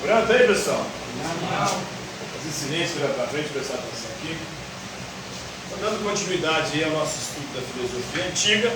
Pronto aí, pessoal? Fazer silêncio, olhar para frente, prestar atenção aqui. Dando continuidade aí ao nosso estudo da filosofia antiga,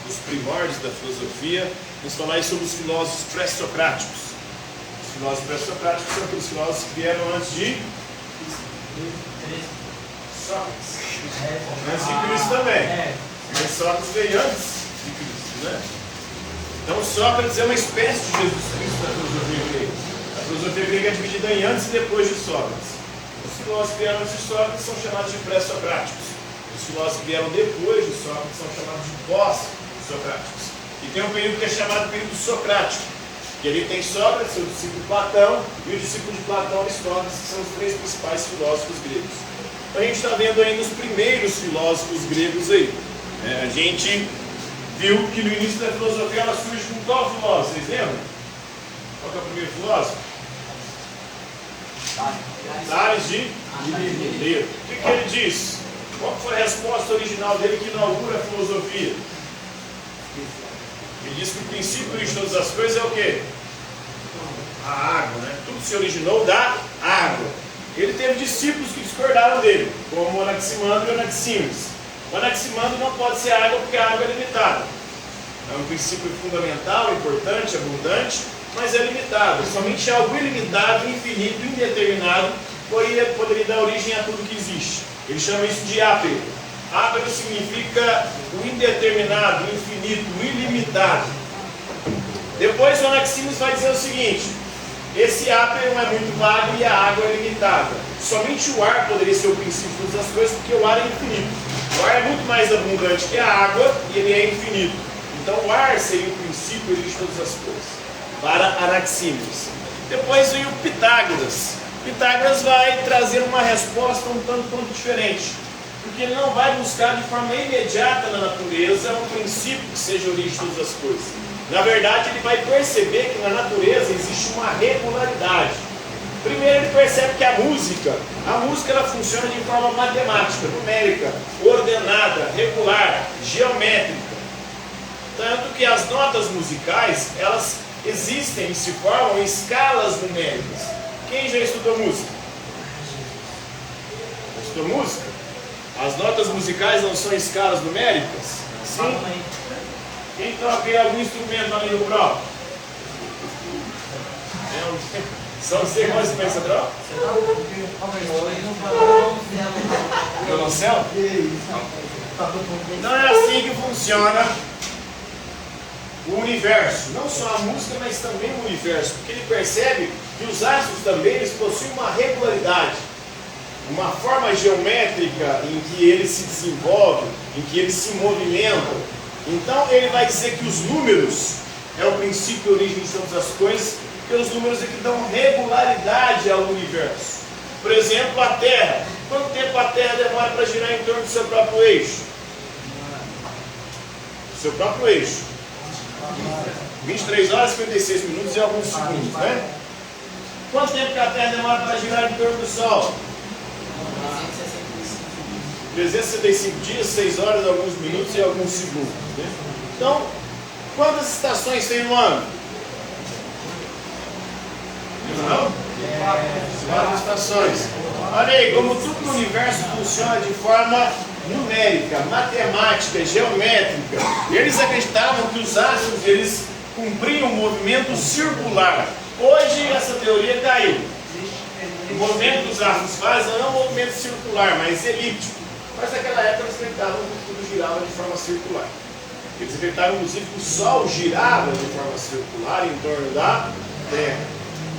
dos primórdios da filosofia, vamos falar aí sobre os filósofos pré-socráticos. Os filósofos pré-socráticos são aqueles filósofos que vieram antes de Sócrates. Antes de Cristo também. Mas Sócrates veio antes de Cristo, né? Então Sócrates é uma espécie de Jesus Cristo da filosofia grega. A filosofia grega é dividida em antes e depois de Sócrates. Os filósofos que vieram antes de Sócrates são chamados de pré-socráticos. Os filósofos que vieram depois de Sócrates são chamados de pós-socráticos. E tem um período que é chamado período socrático, que ali tem Sócrates, o discípulo Platão, e o discípulo de Platão, Aristóteles, que são os três principais filósofos gregos. Então a gente está vendo aí nos primeiros filósofos gregos aí. A gente viu que no início da filosofia ela surge com qual filósofo? Vocês lembram? Qual que é o primeiro filósofo? Tales de Mileto. O que ele diz? Qual foi a resposta original dele que inaugura a filosofia? Ele diz que o princípio de todas as coisas é o quê? A água, né? Tudo se originou da água. Ele teve discípulos que discordaram dele, como o Anaximandro e o Anaximenes. O Anaximandro não pode ser água porque a água é limitada. É um princípio fundamental, importante, abundante, mas é limitado. Somente algo ilimitado, infinito, indeterminado poderia dar origem a tudo que existe. Ele chama isso de ápero. Ápero significa o indeterminado, o infinito, o ilimitado. Depois o Anaximenes vai dizer o seguinte: esse ápero é muito vago e a água é limitada. Somente o ar poderia ser o princípio de todas as coisas, porque o ar é infinito. O ar é muito mais abundante que a água e ele é infinito. Então o ar seria o princípio de todas as coisas, para Anaximenes. Depois vem o Pitágoras. Pitágoras vai trazer uma resposta um tanto quanto diferente, porque ele não vai buscar de forma imediata na natureza um princípio que seja a origem de todas as coisas. Na verdade, ele vai perceber que na natureza existe uma regularidade. Primeiro ele percebe que a música ela funciona de forma matemática, numérica, ordenada, regular, geométrica. Tanto que as notas musicais, elas existem e se formam em escalas numéricas. Quem já estudou música? Estudou música? As notas musicais não são escalas numéricas? Sim? Quem toca algum instrumento ali no próprio? Só você qual instrumento você toca? Violoncelo? Não é assim que funciona o universo. Não só a música, mas também o universo. Porque ele percebe que os astros também eles possuem uma regularidade, uma forma geométrica em que eles se desenvolvem, em que eles se movimentam. Então ele vai dizer que os números é o princípio e origem de todas as coisas, porque os números é que dão regularidade ao universo. Por exemplo, a Terra. Quanto tempo a Terra demora para girar em torno do seu próprio eixo? Seu próprio eixo. 23 horas, 56 minutos e alguns segundos, né? Quanto tempo que a Terra demora para girar em torno do Sol? 365 dias, 6 horas, alguns minutos e alguns segundos, né? Então, quantas estações tem no ano? Não? 4 estações. Olha aí, como tudo no universo funciona de forma numérica, matemática, geométrica. Eles acreditavam que os astros eles cumpriam um movimento circular. Hoje essa teoria caiu. O movimento que os astros fazem não é um movimento circular, mas elíptico. Mas naquela época eles acreditavam que tudo girava de forma circular. Eles acreditavam inclusive que o Sol girava de forma circular em torno da Terra.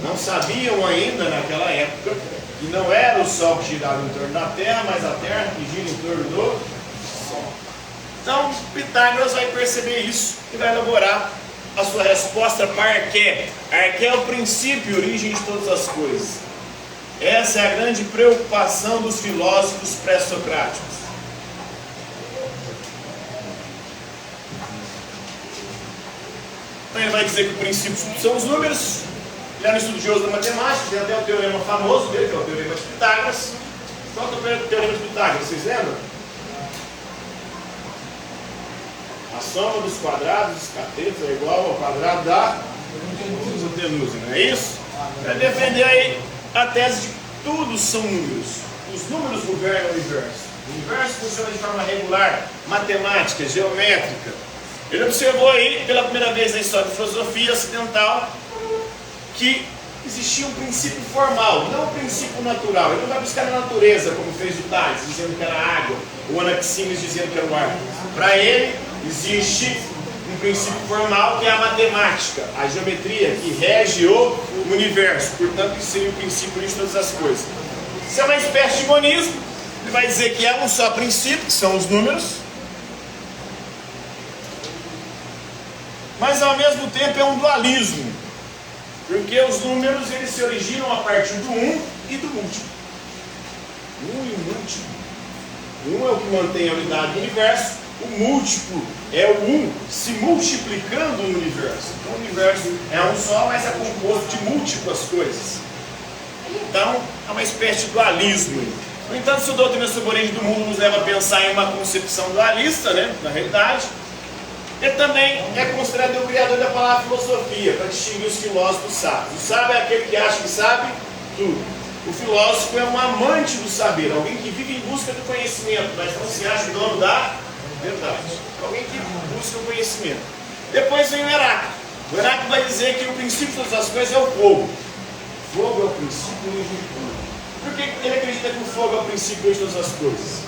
Não sabiam ainda naquela época que não era o Sol que girava em torno da Terra, mas a Terra que gira em torno do Sol. Então Pitágoras vai perceber isso e vai elaborar a sua resposta para Arqué. Arqué é o princípio e origem de todas as coisas. Essa é a grande preocupação dos filósofos pré-socráticos. Então ele vai dizer que o princípio são os números. Ele era um estudioso da matemática, tem até o teorema famoso dele, que é o teorema de Pitágoras. Qual que é o teorema de Pitágoras? Vocês lembram? A soma dos quadrados dos catetos é igual ao quadrado da hipotenusa, não é isso? Para defender aí a tese de que tudo são números. Os números governam o universo. O universo funciona de forma regular, matemática, geométrica. Ele observou aí, pela primeira vez na história da filosofia ocidental, que existia um princípio formal, não um princípio natural. Ele não vai buscar na natureza, como fez o Tales, dizendo que era água, ou Anaximenes dizendo que era o ar. Para ele, existe um princípio formal que é a matemática, a geometria, que rege o universo. Portanto, isso seria o princípio de todas as coisas. Isso é uma espécie de monismo. Ele vai dizer que é um só princípio, que são os números, mas ao mesmo tempo é um dualismo, porque os números eles se originam a partir do 1 e do múltiplo. 1 e o múltiplo. O 1 é o que mantém a unidade do universo, o múltiplo é o 1 se multiplicando no universo. Então o universo é um só, mas é composto de múltiplas coisas. Então é uma espécie de dualismo. No entanto, se o doutrina sobre a origem do mundo nos leva a pensar em uma concepção dualista, né, na realidade, ele também é considerado o criador da palavra filosofia, para distinguir os filósofos sábios. O sábio é aquele que acha que sabe tudo. O filósofo é um amante do saber, alguém que vive em busca do conhecimento, mas não se acha dono da verdade. Alguém que busca o conhecimento. Depois vem o Heráclito. O Heráclito vai dizer que o princípio de todas as coisas é o fogo. O fogo é o princípio de tudo. Por que ele acredita que o fogo é o princípio de todas as coisas?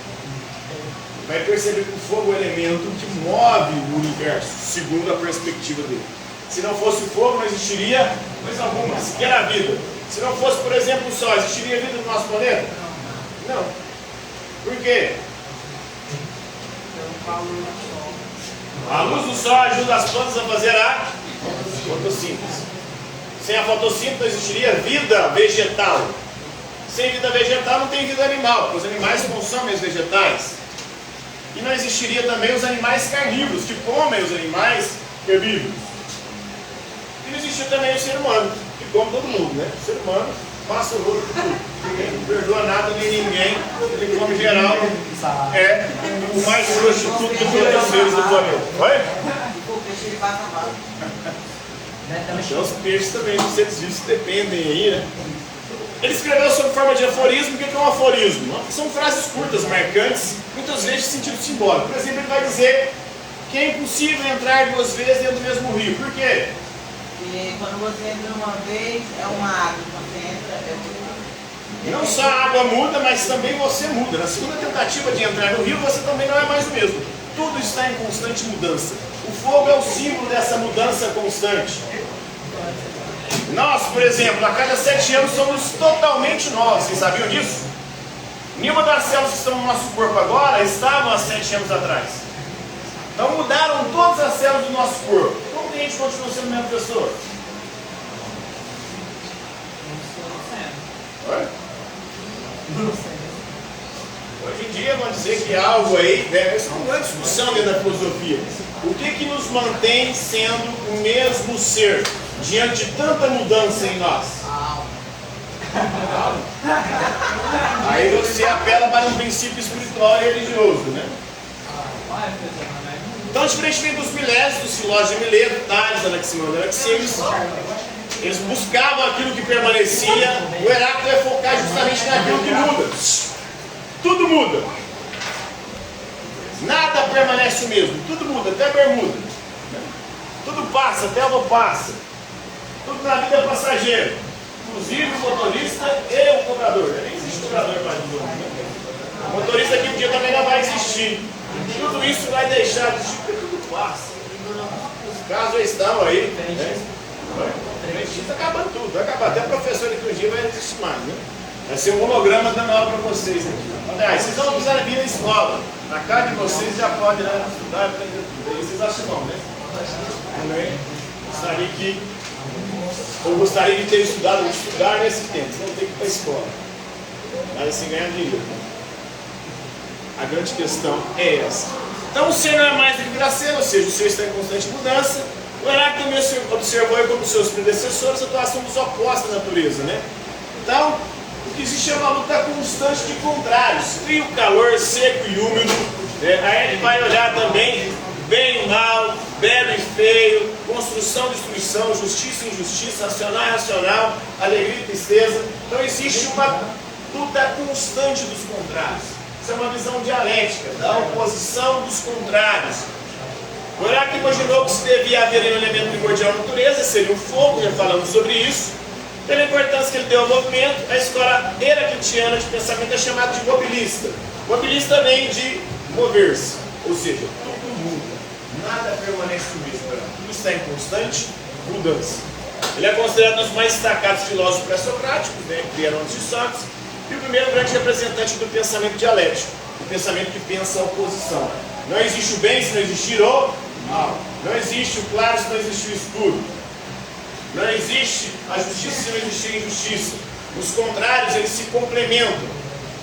Vai perceber que o fogo é o elemento que move o universo, segundo a perspectiva dele. Se não fosse o fogo, não existiria coisa alguma, sequer a vida. Se não fosse, por exemplo, o Sol, existiria vida no nosso planeta? Não. Por quê? A luz do Sol ajuda as plantas a fazer a fotossíntese. Sem a fotossíntese não existiria vida vegetal. Sem vida vegetal não tem vida animal, porque os animais consomem os vegetais. E não existiria também os animais carnívoros, que comem os animais herbívoros. E não existia também o ser humano, que come todo mundo, né? O ser humano passa o rolo por tudo. Ninguém não perdoa nada nem ninguém. Ele come geral. É o mais prostituto de todos os seres do planeta. Oi? O peixe ele passa mal. Então os peixes também dos seres vivos dependem aí, né? Ele escreveu sob forma de aforismo. O que é um aforismo? São frases curtas, marcantes, muitas vezes de sentido simbólico. Por exemplo, ele vai dizer que é impossível entrar duas vezes dentro do mesmo rio. Por quê? Porque quando você entra uma vez, é uma água. Quando você entra, é outra. Não só a água muda, mas também você muda. Na segunda tentativa de entrar no rio, você também não é mais o mesmo. Tudo está em constante mudança. O fogo é o símbolo dessa mudança constante. Nós, por exemplo, a cada 7 anos somos totalmente novos. Vocês sabiam disso? Nenhuma das células que estão no nosso corpo agora estavam há 7 anos atrás. Então mudaram todas as células do nosso corpo. Como que a gente continua sendo a mesma pessoa? Oi? Hoje em dia vão dizer que algo aí, né, essa é uma grande discussão dentro da filosofia. O que nos mantém sendo o mesmo ser diante de tanta mudança em nós? Aí você apela para um princípio espiritual e religioso, né? Então, diferentemente dos Milés, dos filósofos de Mileto, Tales, Anaximandro e Anaximenes, eles buscavam aquilo que permanecia. O Heráclito é focar justamente naquilo que muda. Tudo muda. Nada permanece o mesmo. Tudo muda, até bermuda. Tudo passa, até água passa. Tudo na vida é passageiro. Inclusive o motorista e o cobrador. Nem existe cobrador mais do mundo. O motorista aqui um dia também não vai existir. Tudo isso vai deixar de existir, porque tudo passa. Os casos já estão aí. Né? Está acabando tudo. Vai acabar. Até professor daqui um dia vai existir mais. Né? Vai ser um holograma dando aula para vocês aqui. Aliás, vocês não precisam vir na escola. Na casa de vocês já podem estudar, aprender tudo. Aí vocês acham bom, né? Também gostaria de ter estudar nesse tempo. Não tem que ir para a escola. Mas assim ganhar dinheiro. A grande questão é essa. Então o ser não é mais do que virar ser, ou seja, o ser está em constante mudança. O Heráclito também observou, como seus predecessores, a atuação dos opostos da natureza, né? Então, o que existe é uma luta constante de contrários, frio, calor, seco e úmido. Aí ele vai olhar também bem e mal, belo e feio, construção e destruição, justiça e injustiça, racional e irracional, alegria e tristeza. Então existe uma luta constante dos contrários. Isso é uma visão dialética, da oposição dos contrários. O Heráclito imaginou que se devia haver um elemento primordial na natureza, seria o fogo, já falamos sobre isso. Pela importância que ele deu ao movimento, a escola heraclitiana de pensamento é chamada de mobilista. Mobilista vem de mover-se, ou seja, tudo muda, nada permanece o mesmo, tudo está em constante mudança. Ele é considerado um dos mais destacados filósofos pré-socráticos, né, que vieram antes de Sócrates, e o primeiro grande representante do pensamento dialético, o pensamento que pensa a oposição. Não existe o bem se não existir o mal. Não existe o claro se não existir o escuro. Não existe a justiça se não existir a injustiça. Os contrários, eles se complementam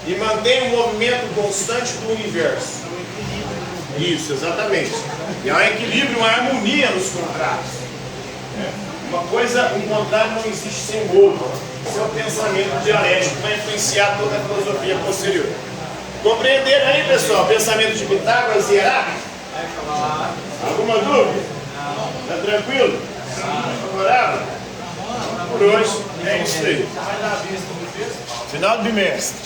e mantêm um movimento constante do universo. Isso, exatamente. E há um equilíbrio, uma harmonia nos contrários. Uma coisa, um contrário não existe sem o outro. Esse é o pensamento dialético que vai influenciar toda a filosofia posterior. Compreenderam aí, pessoal, o pensamento de Pitágoras e Heráclito? Alguma dúvida? Está tranquilo? Favorável? Por hoje é isso aí. Final do bimestre.